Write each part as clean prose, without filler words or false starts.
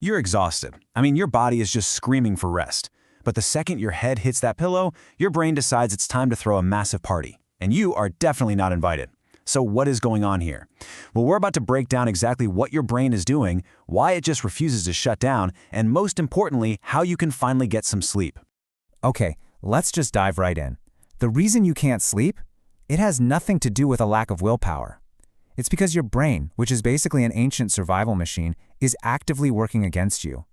You're exhausted. Your body is just screaming for rest. But the second your head hits that pillow, your brain decides it's time to throw a massive party. And you are definitely not invited. So what is going on here? Well, we're about to break down exactly what your brain is doing, why it just refuses to shut down, and most importantly, how you can finally get some sleep. Okay, let's just dive right in. The reason you can't sleep? It has nothing to do with a lack of willpower. It's because your brain, which is basically an ancient survival machine, is actively working against you.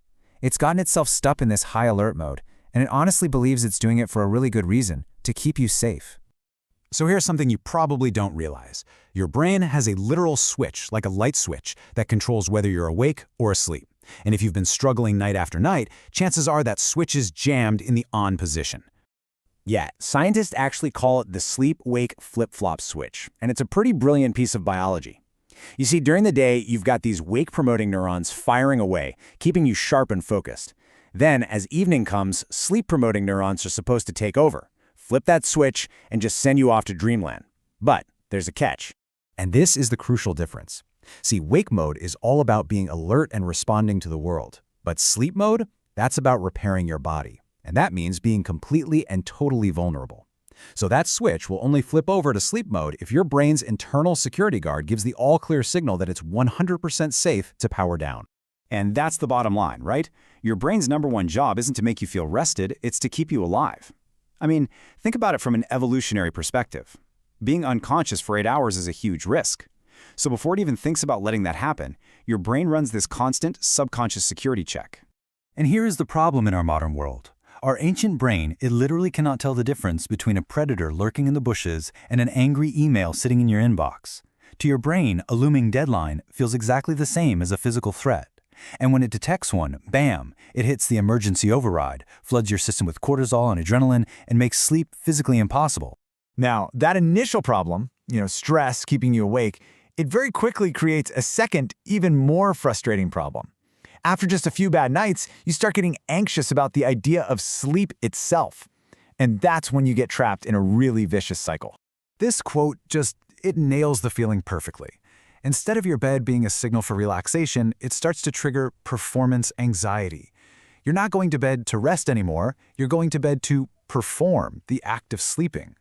It's gotten itself stuck in this high alert mode, and it honestly believes it's doing it for a really good reason, to keep you safe. So here's something you probably don't realize. Your brain has a literal switch, like a light switch, that controls whether you're awake or asleep. And if you've been struggling night after night, chances are that switch is jammed in the on position. Yeah, scientists actually call it the sleep-wake flip-flop switch, and it's a pretty brilliant piece of biology. You see, during the day, you've got these wake-promoting neurons firing away, keeping you sharp and focused. Then, as evening comes, sleep-promoting neurons are supposed to take over, flip that switch, and just send you off to dreamland. But there's a catch. And this is the crucial difference. See, wake mode is all about being alert and responding to the world. But sleep mode, that's about repairing your body. And that means being completely and totally vulnerable. So that switch will only flip over to sleep mode if your brain's internal security guard gives the all-clear signal that it's 100% safe to power down. And that's the bottom line, right? Your brain's #1 job isn't to make you feel rested, it's to keep you alive. Think about it from an evolutionary perspective. Being unconscious for 8 hours is a huge risk. So before it even thinks about letting that happen, your brain runs this constant subconscious security check. And here is the problem in our modern world. Our ancient brain, it literally cannot tell the difference between a predator lurking in the bushes and an angry email sitting in your inbox. To your brain, a looming deadline feels exactly the same as a physical threat. And when it detects one, bam, it hits the emergency override, floods your system with cortisol and adrenaline, and makes sleep physically impossible. Now, that initial problem, stress keeping you awake, it very quickly creates a second, even more frustrating problem. After just a few bad nights, you start getting anxious about the idea of sleep itself. And that's when you get trapped in a really vicious cycle. This quote it nails the feeling perfectly. Instead of your bed being a signal for relaxation, it starts to trigger performance anxiety. You're not going to bed to rest anymore, you're going to bed to perform the act of sleeping.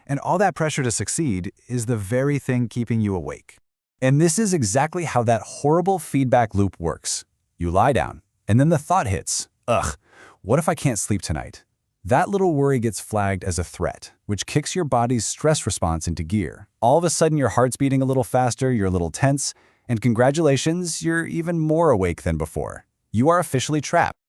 And all that pressure to succeed is the very thing keeping you awake. And this is exactly how that horrible feedback loop works. You lie down, and then the thought hits, ugh, what if I can't sleep tonight? That little worry gets flagged as a threat, which kicks your body's stress response into gear. All of a sudden, your heart's beating a little faster, you're a little tense, and congratulations, you're even more awake than before. You are officially trapped.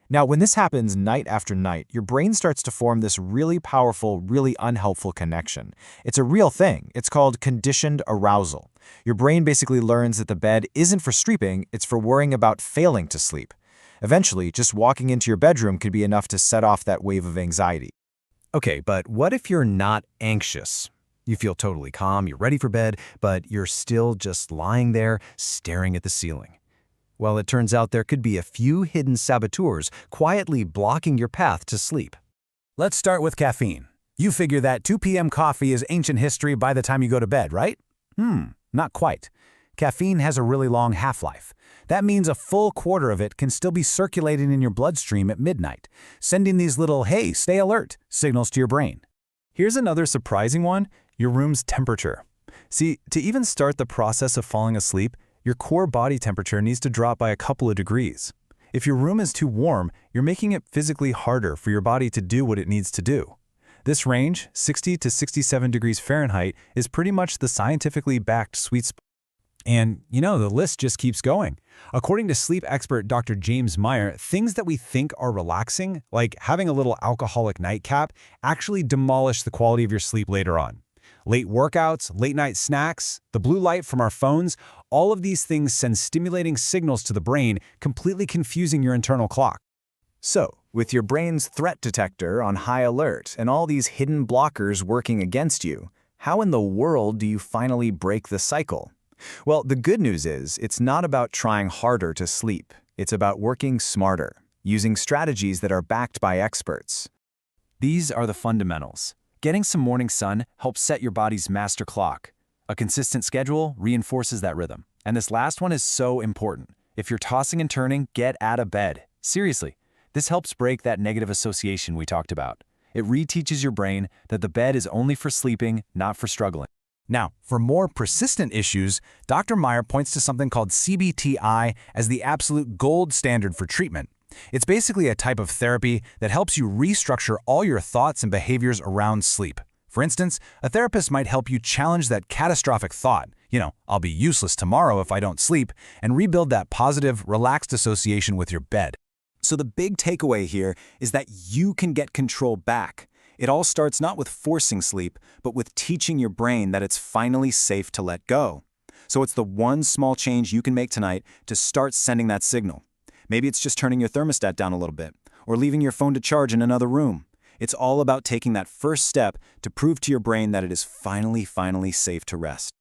Now, when this happens night after night, your brain starts to form this really powerful, really unhelpful connection. It's a real thing. It's called conditioned arousal. Your brain basically learns that the bed isn't for sleeping, it's for worrying about failing to sleep. Eventually, just walking into your bedroom could be enough to set off that wave of anxiety. Okay, but what if you're not anxious? You feel totally calm, you're ready for bed, but you're still just lying there, staring at the ceiling. Well, it turns out there could be a few hidden saboteurs quietly blocking your path to sleep. Let's start with caffeine. You figure that 2 p.m. coffee is ancient history by the time you go to bed, right? Not quite. Caffeine has a really long half-life. That means a full quarter of it can still be circulating in your bloodstream at midnight, sending these little, hey, stay alert, signals to your brain. Here's another surprising one, your room's temperature. See, to even start the process of falling asleep, your core body temperature needs to drop by a couple of degrees. If your room is too warm, you're making it physically harder for your body to do what it needs to do. This range, 60 to 67 degrees Fahrenheit, is pretty much the scientifically backed sweet spot. And, the list just keeps going. According to sleep expert Dr. James Meyer, things that we think are relaxing, like having a little alcoholic nightcap, actually demolish the quality of your sleep later on. Late workouts, late-night snacks, the blue light from our phones, all of these things send stimulating signals to the brain, completely confusing your internal clock. So, with your brain's threat detector on high alert and all these hidden blockers working against you, how in the world do you finally break the cycle? Well, the good news is it's not about trying harder to sleep. It's about working smarter, using strategies that are backed by experts. These are the fundamentals. Getting some morning sun helps set your body's master clock. A consistent schedule reinforces that rhythm. And this last one is so important. If you're tossing and turning, get out of bed. Seriously, this helps break that negative association we talked about. It reteaches your brain that the bed is only for sleeping, not for struggling. Now, for more persistent issues, Dr. Meyer points to something called CBTI as the absolute gold standard for treatment. It's basically a type of therapy that helps you restructure all your thoughts and behaviors around sleep. For instance, a therapist might help you challenge that catastrophic thought, I'll be useless tomorrow if I don't sleep, and rebuild that positive, relaxed association with your bed. So the big takeaway here is that you can get control back. It all starts not with forcing sleep, but with teaching your brain that it's finally safe to let go. So it's the one small change you can make tonight to start sending that signal. Maybe it's just turning your thermostat down a little bit, or leaving your phone to charge in another room. It's all about taking that first step to prove to your brain that it is finally safe to rest.